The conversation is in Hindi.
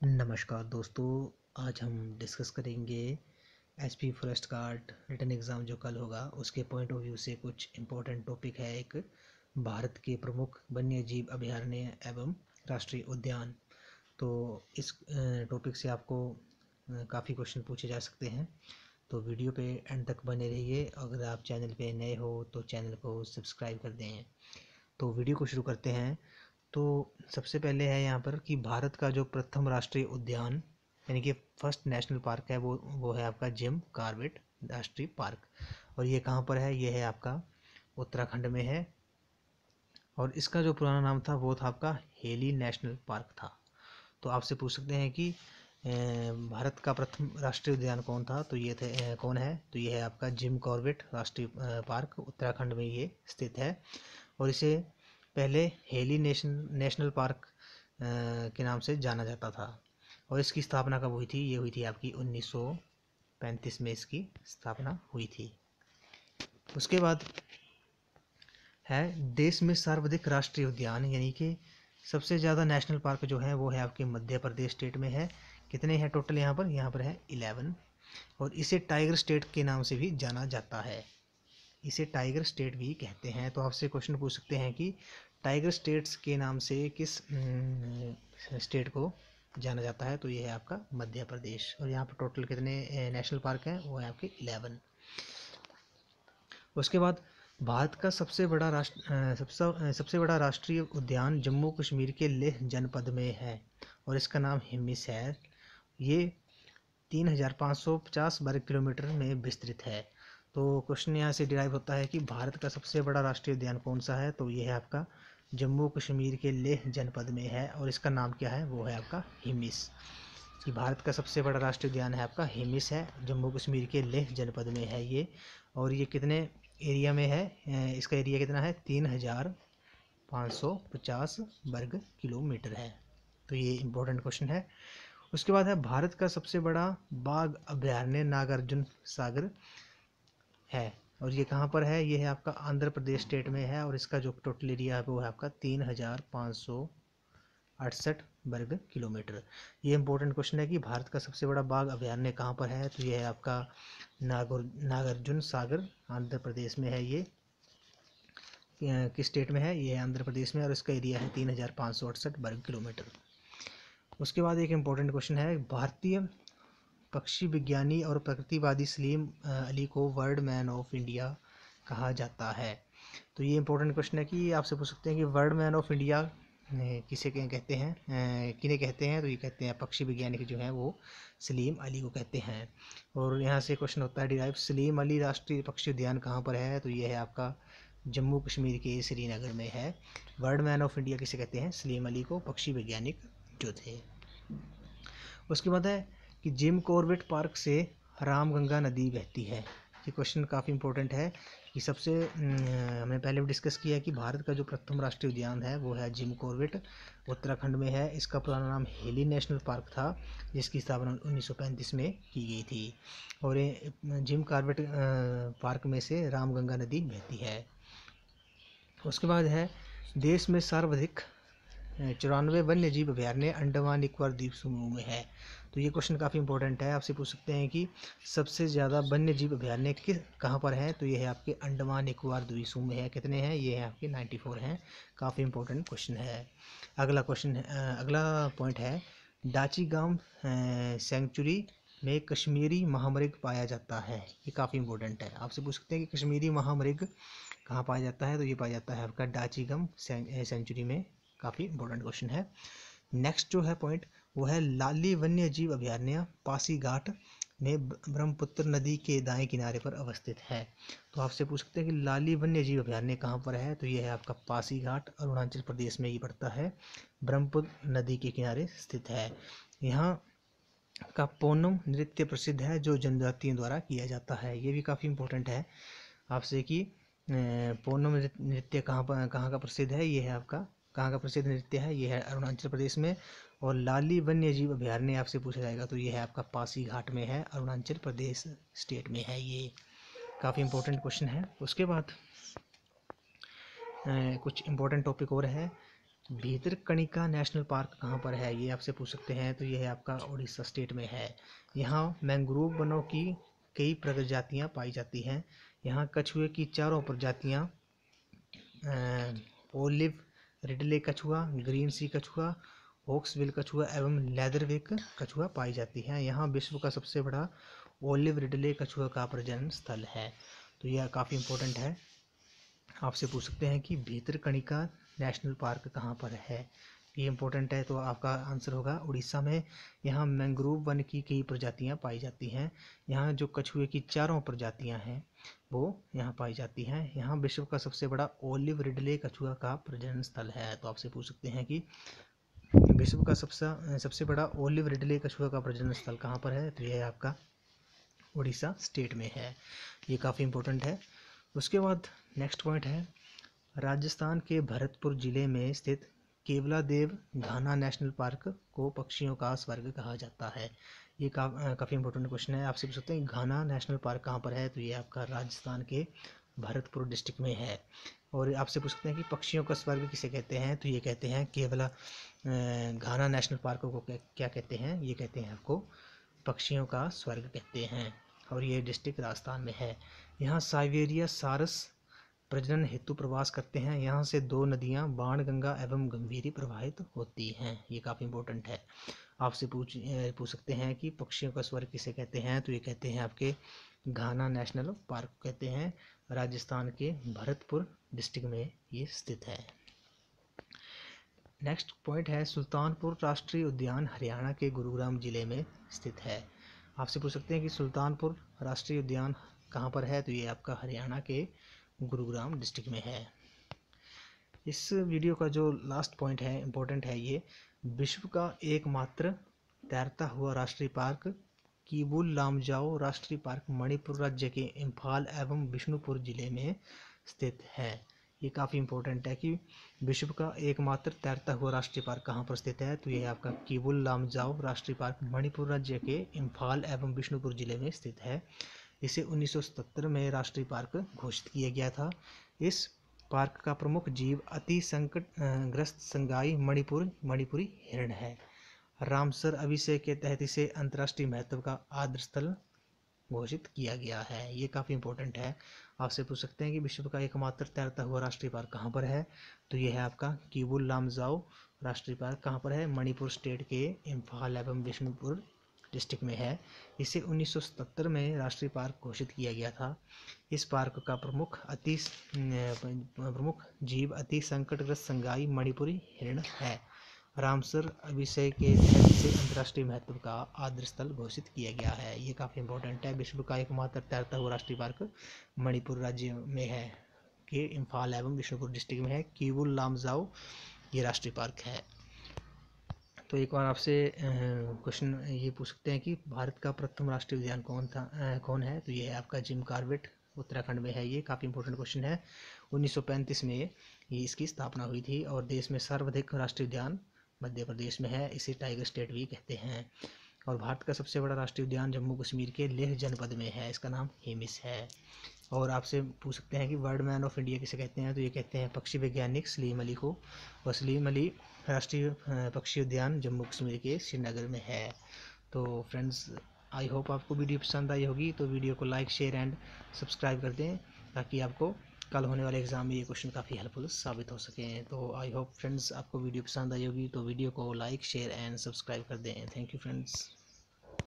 नमस्कार दोस्तों। आज हम डिस्कस करेंगे SP forest guard written exam जो कल होगा उसके पॉइंट ऑफ व्यू से कुछ इम्पोर्टेंट टॉपिक है। एक भारत के प्रमुख वन्य जीव अभयारण्य एवं राष्ट्रीय उद्यान। तो इस टॉपिक से आपको काफ़ी क्वेश्चन पूछे जा सकते हैं। तो वीडियो पे एंड तक बने रहिए। अगर आप चैनल पे नए हो तो चैनल को सब्सक्राइब कर दें। तो वीडियो को शुरू करते हैं। तो सबसे पहले है यहाँ पर कि भारत का जो प्रथम राष्ट्रीय उद्यान यानी कि फर्स्ट नेशनल पार्क है वो है आपका जिम कॉर्बेट राष्ट्रीय पार्क। और ये कहाँ पर है? ये है आपका उत्तराखंड में है। और इसका जो पुराना नाम था वो था आपका हेली नेशनल पार्क था। तो आपसे पूछ सकते हैं कि भारत का प्रथम राष्ट्रीय उद्यान कौन था? तो ये थे कौन है? तो ये है आपका जिम कॉर्बेट राष्ट्रीय पार्क, उत्तराखंड में ये स्थित है। और इसे पहले हेली नेशनल पार्क के नाम से जाना जाता था। और इसकी स्थापना कब हुई थी? ये हुई थी आपकी 1935 में इसकी स्थापना हुई थी। उसके बाद है देश में सर्वाधिक राष्ट्रीय उद्यान यानी कि सबसे ज़्यादा नेशनल पार्क जो है वो है आपके मध्य प्रदेश स्टेट में है। कितने हैं टोटल? यहाँ पर है 11। और इसे टाइगर स्टेट के नाम से भी जाना जाता है। इसे टाइगर स्टेट भी कहते हैं। तो आपसे क्वेश्चन पूछ सकते हैं कि टाइगर स्टेट्स के नाम से किस स्टेट को जाना जाता है? तो ये है आपका मध्य प्रदेश। और यहाँ पर टोटल कितने नेशनल पार्क हैं? वो है आपके 11। उसके बाद भारत का सबसे बड़ा राष्ट्रीय उद्यान जम्मू कश्मीर के लेह जनपद में है और इसका नाम हिमिस है। ये 3550 वर्ग किलोमीटर में विस्तृत है। तो क्वेश्चन यहाँ से डिराइव होता है कि भारत का सबसे बड़ा राष्ट्रीय उद्यान कौन सा है? तो ये है आपका जम्मू कश्मीर के लेह जनपद में है और इसका नाम क्या है? वो है आपका हिमिस। कि भारत का सबसे बड़ा राष्ट्रीय उद्यान है आपका हिमिस है, जम्मू कश्मीर के लेह जनपद में है ये। और ये कितने एरिया में है? इसका एरिया कितना है? 3550 वर्ग किलोमीटर है। तो ये इम्पोर्टेंट क्वेश्चन है। उसके बाद है भारत का सबसे बड़ा बाघ अभयारण्य नागार्जुन सागर है। और ये कहाँ पर है? ये है आपका आंध्र प्रदेश स्टेट में है और इसका जो टोटल एरिया है वो है आपका 3568 वर्ग किलोमीटर। ये इंपॉर्टेंट क्वेश्चन है कि भारत का सबसे बड़ा बाघ अभयारण्य कहाँ पर है? तो ये है आपका नागार्जुन सागर, आंध्र प्रदेश में है ये। किस स्टेट में है? ये है आंध्र प्रदेश में और इसका एरिया है 3568 वर्ग किलोमीटर। उसके बाद एक इम्पोर्टेंट क्वेश्चन है, भारतीय पक्षी विज्ञानी और प्रकृतिवादी सलीम अली को वर्ल्ड मैन ऑफ इंडिया कहा जाता है। तो ये इंपॉर्टेंट क्वेश्चन है कि आपसे पूछ सकते हैं कि वर्ल्ड मैन ऑफ इंडिया किसे कहते हैं, किन्हें कहते हैं? तो ये कहते हैं पक्षी वैज्ञानिक जो हैं वो सलीम अली को कहते हैं। और यहाँ से क्वेश्चन होता है डिराइव, सलीम अली राष्ट्रीय पक्षी उद्यान कहाँ पर है? तो ये है आपका जम्मू कश्मीर के श्रीनगर में है। वर्ल्ड मैन ऑफ इंडिया किसे कहते हैं? सलीम अली को, पक्षी वैज्ञानिक जो थे। उसके बाद है कि जिम कॉर्बेट पार्क से रामगंगा नदी बहती है। ये क्वेश्चन काफ़ी इंपॉर्टेंट है कि हमने पहले भी डिस्कस किया है कि भारत का जो प्रथम राष्ट्रीय उद्यान है वो है जिम कॉर्बेट, उत्तराखंड में है। इसका पुराना नाम हेली नेशनल पार्क था जिसकी स्थापना 1935 में की गई थी। और ये जिम कॉर्बेट पार्क में से रामगंगा नदी बहती है। उसके बाद है देश में सर्वाधिक 94 वन्य जीव अभयारण्य अंडमान निकोबार द्वीप समूह में है। तो ये क्वेश्चन काफ़ी इंपॉर्टेंट है। आपसे पूछ सकते हैं कि सबसे ज़्यादा वन्य जीव अभयारण्य कहाँ पर है? तो ये है आपके अंडमान निकोबार द्वीप समूह में है। कितने हैं? ये है आपके 94 हैं। काफ़ी इंपॉर्टेंट क्वेश्चन है। अगला पॉइंट है डाचीगाम सेंचुरी में कश्मीरी महामृग पाया जाता है। ये काफ़ी इंपॉर्टेंट है। आपसे पूछ सकते हैं कि कश्मीरी महामृग कहाँ पाया जाता है? तो ये पाया जाता है आपका डाचीगम सेंचुरी में। काफ़ी इंपॉर्टेंट क्वेश्चन है। नेक्स्ट जो है पॉइंट वो है लाली वन्य जीव अभयारण्य पासीघाट में ब्रह्मपुत्र नदी के दाएं किनारे पर अवस्थित है। तो आपसे पूछ सकते हैं कि लाली वन्य जीव अभयारण्य कहाँ पर है? तो ये है आपका पासीघाट, अरुणाचल प्रदेश में ये पड़ता है, ब्रह्मपुत्र नदी के किनारे स्थित है। यहाँ का पोनम नृत्य प्रसिद्ध है जो जनजातियों द्वारा किया जाता है। ये भी काफ़ी इंपॉर्टेंट है आपसे कि पोनम नृत्य कहाँ का प्रसिद्ध है? ये है आपका कहाँ का प्रसिद्ध नृत्य है? ये है अरुणाचल प्रदेश में। और लाली वन्य जीव अभयारण्य आपसे पूछा जाएगा तो ये है आपका पासीघाट में है, अरुणाचल प्रदेश स्टेट में है। ये काफ़ी इंपॉर्टेंट क्वेश्चन है। उसके बाद कुछ इंपॉर्टेंट टॉपिक और है भीतरकनिका नेशनल पार्क कहाँ पर है, ये आपसे पूछ सकते हैं। तो ये है आपका उड़ीसा स्टेट में है। यहाँ मैंग्रोव वनों की कई प्रजातियाँ पाई जाती हैं। यहाँ कछुए की चारों प्रजातियाँ ओलिव रिडले कछुआ, ग्रीन सी कछुआ, हॉक्सबिल कछुआ एवं लेदरविक कछुआ पाई जाती हैं। यहाँ विश्व का सबसे बड़ा ओलिव रिडले कछुआ का प्रजनन स्थल है। तो यह काफ़ी इम्पोर्टेंट है, आपसे पूछ सकते हैं कि भीतरकनिका नेशनल पार्क कहाँ पर है। ये इम्पोर्टेंट है, तो आपका आंसर होगा उड़ीसा में। यहाँ मैंग्रोव वन की कई प्रजातियाँ पाई जाती हैं। यहाँ जो कछुए की चारों प्रजातियाँ हैं वो यहाँ पाई जाती हैं। यहाँ विश्व का सबसे बड़ा ओलिव रिडले कछुआ का प्रजनन स्थल है। तो आपसे पूछ सकते हैं कि विश्व का सबसे बड़ा ओलिव रिडले कछुआ का प्रजनन स्थल कहाँ पर है। तो यह आपका उड़ीसा स्टेट में है। ये काफ़ी इम्पोर्टेंट है। उसके बाद नेक्स्ट पॉइंट है, राजस्थान के भरतपुर जिले में स्थित केवलादेव घाना नेशनल पार्क को पक्षियों का स्वर्ग कहा जाता है। ये काफ़ी इंपॉर्टेंट क्वेश्चन है, आपसे पूछ सकते हैं घाना नेशनल पार्क कहाँ पर है। तो ये आपका राजस्थान के भरतपुर डिस्ट्रिक्ट में है। और आपसे पूछ सकते हैं कि पक्षियों का स्वर्ग किसे कहते हैं। तो ये कहते हैं केवला घाना नेशनल पार्क को क्या कहते हैं, ये कहते हैं आपको पक्षियों का स्वर्ग कहते हैं। और ये डिस्ट्रिक्ट राजस्थान में है। यहाँ साइबेरिया सारस प्रजनन हेतु प्रवास करते हैं। यहाँ से दो नदियाँ बाणगंगा एवं गंभीरी प्रवाहित होती हैं। ये काफ़ी इंपॉर्टेंट है, आपसे पूछ सकते हैं कि पक्षियों का स्वर्ग किसे कहते हैं। तो ये कहते हैं आपके घाना नेशनल पार्क कहते हैं। राजस्थान के भरतपुर डिस्ट्रिक्ट में ये स्थित है। नेक्स्ट पॉइंट है, सुल्तानपुर राष्ट्रीय उद्यान हरियाणा के गुरुग्राम जिले में स्थित है। आपसे पूछ सकते हैं कि सुल्तानपुर राष्ट्रीय उद्यान कहाँ पर है। तो ये आपका हरियाणा के गुरुग्राम डिस्ट्रिक्ट में है। इस वीडियो का जो लास्ट पॉइंट है इम्पोर्टेंट है, ये विश्व का एकमात्र तैरता हुआ राष्ट्रीय पार्क कीबुल लामजाओ राष्ट्रीय पार्क मणिपुर राज्य के इम्फाल एवं बिष्णुपुर जिले में स्थित है। ये काफ़ी इंपॉर्टेंट है कि विश्व का एकमात्र तैरता हुआ राष्ट्रीय पार्क कहाँ पर स्थित है। तो यह आपका कीबुल लामजाओ राष्ट्रीय पार्क मणिपुर राज्य के इम्फाल एवं बिष्णुपुर जिले में स्थित है। इसे 1977 में राष्ट्रीय पार्क घोषित किया गया था। इस पार्क का प्रमुख जीव अति संकट ग्रस्त संगाई मणिपुरी हिरण है। रामसर अभिषेक के तहत इसे अंतर्राष्ट्रीय महत्व का आदर्श स्थल घोषित किया गया है। ये काफ़ी इंपॉर्टेंट है, आपसे पूछ सकते हैं कि विश्व का एकमात्र तैरता हुआ राष्ट्रीय पार्क कहाँ पर है। तो ये है आपका कीबुल लामजाओ राष्ट्रीय पार्क कहाँ पर है, मणिपुर स्टेट के इम्फाल एवं बिष्णुपुर डिस्ट्रिक्ट में है। इसे 1977 में राष्ट्रीय पार्क घोषित किया गया था। इस पार्क का प्रमुख जीव अति संकटग्रस्त संगाई मणिपुरी हिरण है। रामसर अभिषेक के तहत इसे अंतर्राष्ट्रीय महत्व का आदर्श स्थल घोषित किया गया है। ये काफ़ी इंपॉर्टेंट है, विश्व का एकमात्र तैरता हुआ राष्ट्रीय पार्क मणिपुर राज्य में है कि इम्फाल एवं बिष्णुपुर डिस्ट्रिक्ट में है। कीबुल लामजाओ ये राष्ट्रीय पार्क है। तो एक बार आपसे क्वेश्चन ये पूछ सकते हैं कि भारत का प्रथम राष्ट्रीय उद्यान कौन है। तो ये है आपका जिम कॉर्बेट, उत्तराखंड में है। ये काफ़ी इंपॉर्टेंट क्वेश्चन है। 1935 में ये इसकी स्थापना हुई थी। और देश में सर्वाधिक राष्ट्रीय उद्यान मध्य प्रदेश में है, इसे टाइगर स्टेट भी कहते हैं। और भारत का सबसे बड़ा राष्ट्रीय उद्यान जम्मू कश्मीर के लेह जनपद में है, इसका नाम हेमिस है। और आपसे पूछ सकते हैं कि वर्ल्ड मैन ऑफ इंडिया किसे कहते हैं। तो ये कहते हैं पक्षी वैज्ञानिक सलीम अली को। और सलीम अली राष्ट्रीय पक्षी उद्यान जम्मू कश्मीर के श्रीनगर में है। तो फ्रेंड्स, आई होप आपको वीडियो पसंद आई होगी। तो वीडियो को लाइक शेयर एंड सब्सक्राइब कर दें, ताकि आपको कल होने वाले एग्ज़ाम में ये क्वेश्चन काफ़ी हेल्पफुल साबित हो सकें। तो आई होप फ्रेंड्स आपको वीडियो पसंद आई होगी। तो वीडियो को लाइक शेयर एंड सब्सक्राइब कर दें। Thank you friends.